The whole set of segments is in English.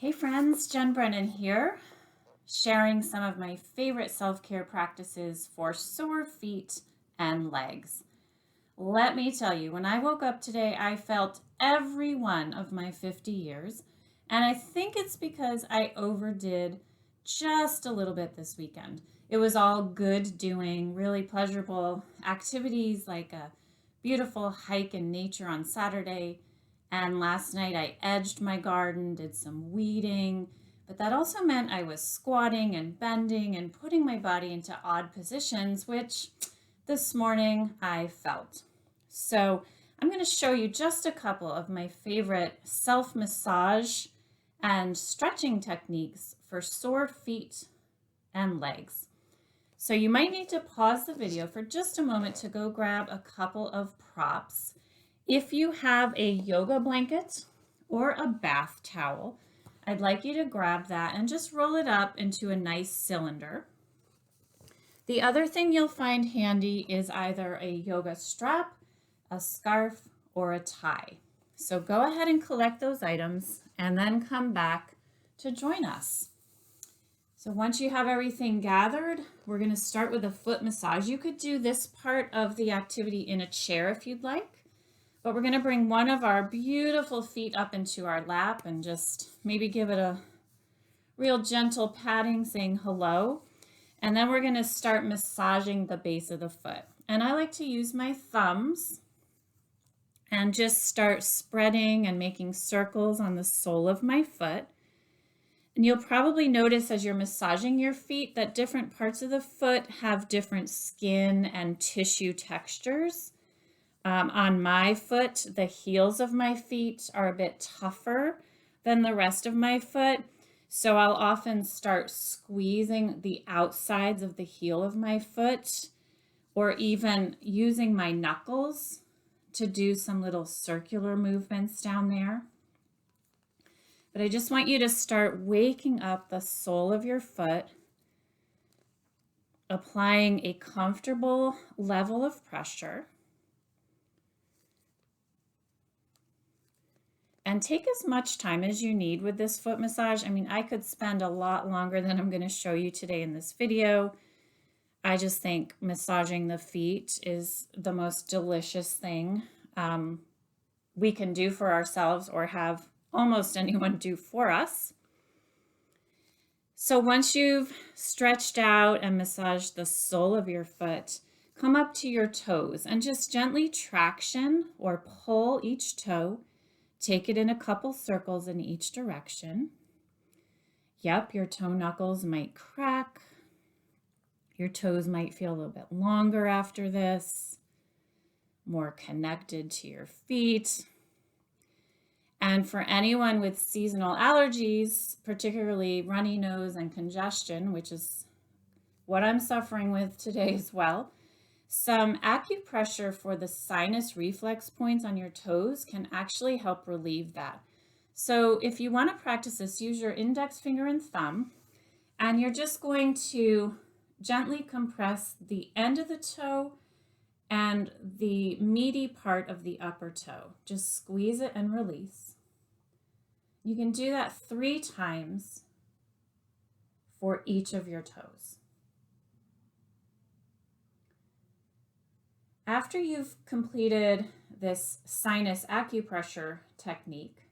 Hey friends, Jen Brennan here, sharing some of my favorite self-care practices for sore feet and legs. Let me tell you, when I woke up today, I felt every one of my 50 years, and I think it's because I overdid just a little bit this weekend. It was all good doing, really pleasurable activities like a beautiful hike in nature on Saturday. And last night I edged my garden, did some weeding, but that also meant I was squatting and bending and putting my body into odd positions, which this morning I felt. So I'm going to show you just a couple of my favorite self-massage and stretching techniques for sore feet and legs. So you might need to pause the video for just a moment to go grab a couple of props. If you have a yoga blanket or a bath towel, I'd like you to grab that and just roll it up into a nice cylinder. The other thing you'll find handy is either a yoga strap, a scarf, or a tie. So go ahead and collect those items and then come back to join us. So once you have everything gathered, we're going to start with a foot massage. You could do this part of the activity in a chair if you'd like, but we're going to bring one of our beautiful feet up into our lap and just maybe give it a real gentle patting, saying hello. And then we're going to start massaging the base of the foot. And I like to use my thumbs and just start spreading and making circles on the sole of my foot. And you'll probably notice as you're massaging your feet that different parts of the foot have different skin and tissue textures. On my foot, the heels of my feet are a bit tougher than the rest of my foot. So I'll often start squeezing the outsides of the heel of my foot, or even using my knuckles to do some little circular movements down there. But I just want you to start waking up the sole of your foot, applying a comfortable level of pressure. And take as much time as you need with this foot massage. I mean, I could spend a lot longer than I'm going to show you today in this video. I just think massaging the feet is the most delicious thing we can do for ourselves or have almost anyone do for us. So once you've stretched out and massaged the sole of your foot, come up to your toes and just gently traction or pull each toe. Take it in a couple circles in each direction. Yep, your toe knuckles might crack. Your toes might feel a little bit longer after this, more connected to your feet. And for anyone with seasonal allergies, particularly runny nose and congestion, which is what I'm suffering with today as well, some acupressure for the sinus reflex points on your toes can actually help relieve that. So if you want to practice this, use your index finger and thumb, and you're just going to gently compress the end of the toe and the meaty part of the upper toe. Just squeeze it and release. You can do that 3 times for each of your toes. After you've completed this sinus acupressure technique,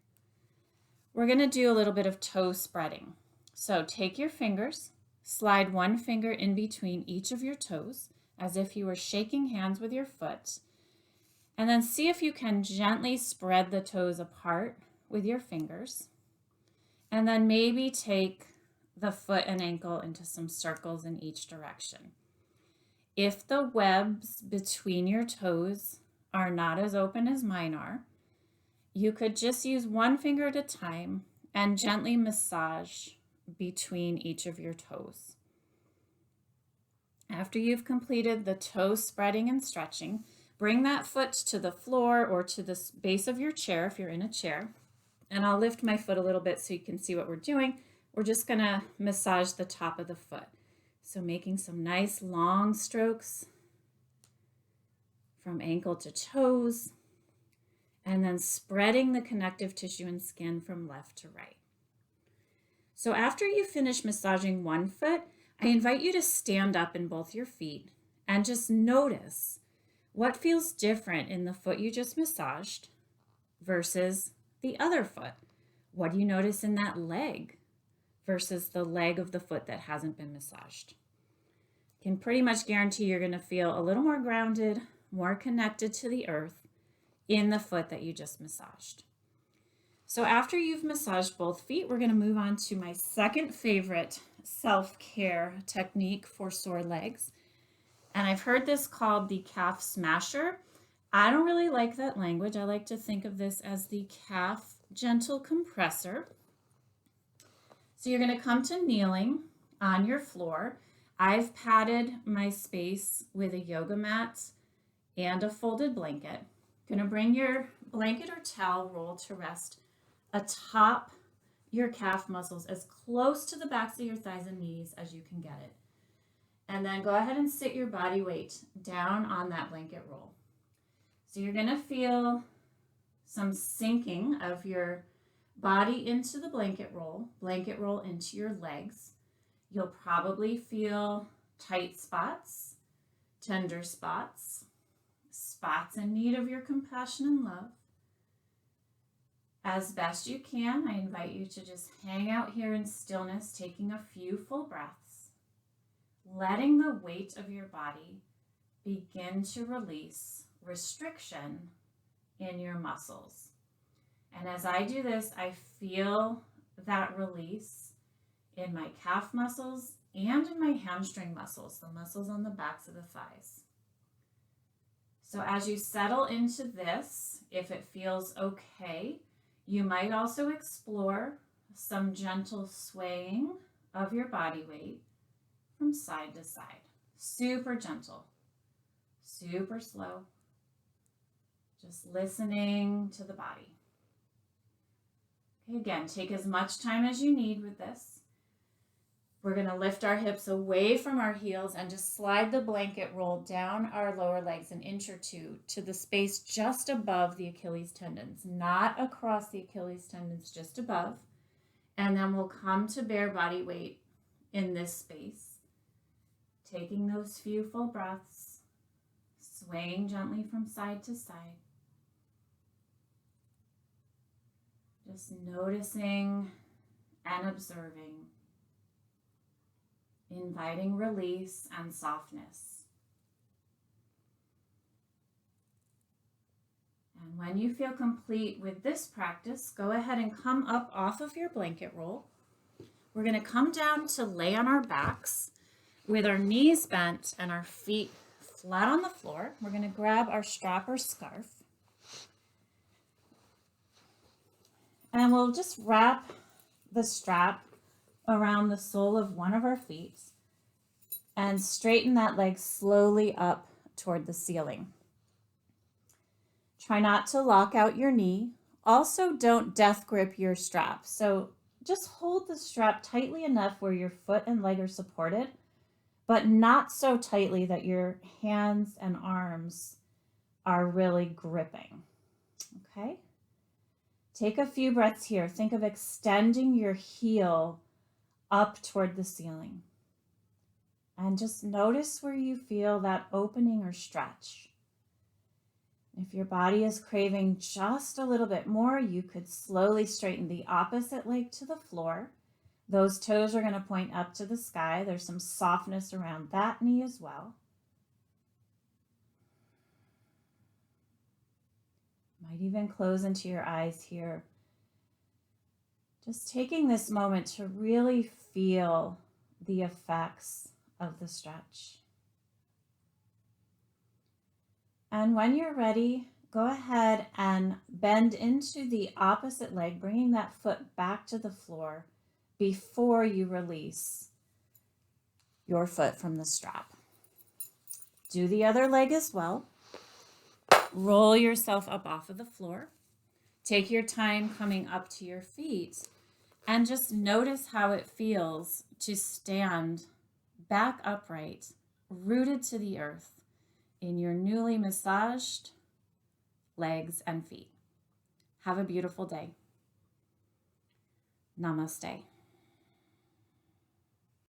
we're going to do a little bit of toe spreading. So take your fingers, slide one finger in between each of your toes as if you were shaking hands with your foot, and then see if you can gently spread the toes apart with your fingers, and then maybe take the foot and ankle into some circles in each direction. If the webs between your toes are not as open as mine are, you could just use one finger at a time and gently massage between each of your toes. After you've completed the toe spreading and stretching, bring that foot to the floor or to the base of your chair if you're in a chair. And I'll lift my foot a little bit so you can see what we're doing. We're just going to massage the top of the foot. So making some nice long strokes from ankle to toes, and then spreading the connective tissue and skin from left to right. So after you finish massaging one foot, I invite you to stand up in both your feet and just notice what feels different in the foot you just massaged versus the other foot. What do you notice in that leg versus the leg of the foot that hasn't been massaged? Can pretty much guarantee you're going to feel a little more grounded, more connected to the earth in the foot that you just massaged. So after you've massaged both feet, we're going to move on to my second favorite self-care technique for sore legs. And I've heard this called the calf smasher. I don't really like that language. I like to think of this as the calf gentle compressor. So you're going to come to kneeling on your floor. I've padded my space with a yoga mat and a folded blanket. Going to bring your blanket or towel roll to rest atop your calf muscles as close to the backs of your thighs and knees as you can get it. And then go ahead and sit your body weight down on that blanket roll. So you're going to feel some sinking of your body into the blanket roll into your legs. You'll probably feel tight spots, tender spots, spots in need of your compassion and love. As best you can, I invite you to just hang out here in stillness, taking a few full breaths, letting the weight of your body begin to release restriction in your muscles. And as I do this, I feel that release in my calf muscles and in my hamstring muscles, the muscles on the backs of the thighs. So as you settle into this, if it feels okay, you might also explore some gentle swaying of your body weight from side to side. Super gentle, super slow, just listening to the body. Okay, again, take as much time as you need with this. We're going to lift our hips away from our heels and just slide the blanket roll down our lower legs an inch or two to the space just above the Achilles tendons, not across the Achilles tendons, just above. And then we'll come to bare body weight in this space, taking those few full breaths, swaying gently from side to side. Just noticing and observing, inviting release and softness. And when you feel complete with this practice, go ahead and come up off of your blanket roll. We're going to come down to lay on our backs with our knees bent and our feet flat on the floor. We're going to grab our strap or scarf. And we'll just wrap the strap around the sole of one of our feet and straighten that leg slowly up toward the ceiling. Try not to lock out your knee. Also, don't death grip your strap. So just hold the strap tightly enough where your foot and leg are supported, but not so tightly that your hands and arms are really gripping. Okay? Take a few breaths here. Think of extending your heel up toward the ceiling. And just notice where you feel that opening or stretch. If your body is craving just a little bit more, you could slowly straighten the opposite leg to the floor. Those toes are going to point up to the sky. There's some softness around that knee as well. Might even close into your eyes here. Just taking this moment to really feel the effects of the stretch. And when you're ready, go ahead and bend into the opposite leg, bringing that foot back to the floor before you release your foot from the strap. Do the other leg as well. Roll yourself up off of the floor. Take your time coming up to your feet and just notice how it feels to stand back upright, rooted to the earth in your newly massaged legs and feet. Have a beautiful day. Namaste.